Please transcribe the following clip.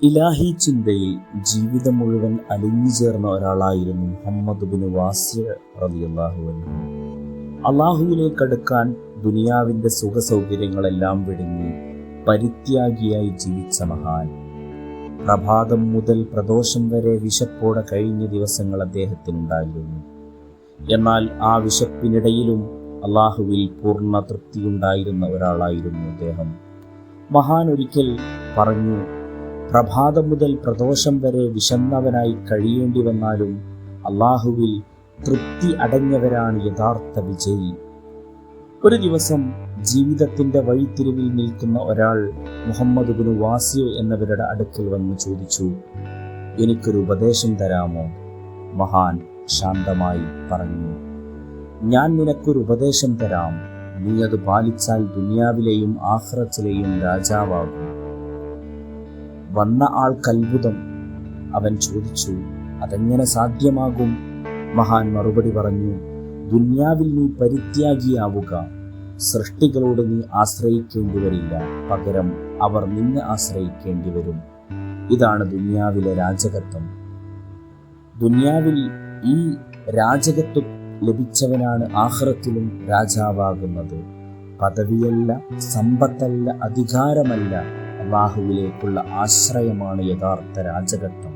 ഇലാഹി ചിന്തയിൽ ജീവിതം മുഴുവൻ അലിഞ്ഞു ചേർന്ന ഒരാളായിരുന്നു മുഹമ്മദ് ബിൻ വാസിഅ റളിയല്ലാഹു അൻഹു. അള്ളാഹുവിലേക്ക് അടുക്കാൻ ദുനിയാവിൻ്റെ സുഖസൗകര്യങ്ങളെല്ലാം വെടിഞ്ഞ് പരിത്യാഗിയായി ജീവിച്ച മഹാൻ. പ്രഭാതം മുതൽ പ്രദോഷം വരെ വിശപ്പോടെ കഴിഞ്ഞ ദിവസങ്ങൾ അദ്ദേഹത്തിനുണ്ടായിരുന്നു. എന്നാൽ ആ വിശപ്പിനിടയിലും അള്ളാഹുവിൽ പൂർണ്ണ തൃപ്തിയുണ്ടായിരുന്ന ഒരാളായിരുന്നു അദ്ദേഹം. മഹാൻ ഒരിക്കൽ പറഞ്ഞു, പ്രഭാതം മുതൽ പ്രദോഷം വരെ വിശന്നവനായി കഴിയേണ്ടി വന്നാലും അള്ളാഹുവിൽ തൃപ്തി അടഞ്ഞവരാണ് യഥാർത്ഥ വിജയി. ഒരു ദിവസം ജീവിതത്തിൻ്റെ വഴിത്തിരിവിൽ നിൽക്കുന്ന ഒരാൾ മുഹമ്മദ് ബിൻ വാസിഅ എന്നവരുടെ അടുക്കൽ വന്ന് ചോദിച്ചു, എനിക്കൊരു ഉപദേശം തരാമോ? മഹാൻ ശാന്തമായി പറഞ്ഞു, ഞാൻ നിനക്കൊരു ഉപദേശം തരാം. നീ അത് പാലിച്ചാൽ ദുനിയാവിലെയും ആഖിറത്തിലെയും രാജാവാകും. വന്ന ആൾക്കത്ഭുതം. അവൻ ചോദിച്ചു, അതെങ്ങനെ സാധ്യമാകും? മഹാൻ മറുപടി പറഞ്ഞു, ദുനിയാവിൽ നീ പരിത്യാഗിയാവുക. സൃഷ്ടികളോട് നീ ആശ്രയിക്കേണ്ടി വരില്ല, പകരം അവർ നിന്നെ ആശ്രയിക്കേണ്ടി വരും. ഇതാണ് ദുനിയാവിലെ രാജകത്വം. ദുനിയാവിൽ ഈ രാജകത്വം ലഭിച്ചവനാണ് ആഖിറത്തിലും രാജാവാകുന്നത്. പദവിയല്ല, സമ്പത്തല്ല, അധികാരമല്ല, അല്ലാഹുവിലേക്കുള്ള ആശ്രയമാണ് യഥാർത്ഥ രാജകത്വം.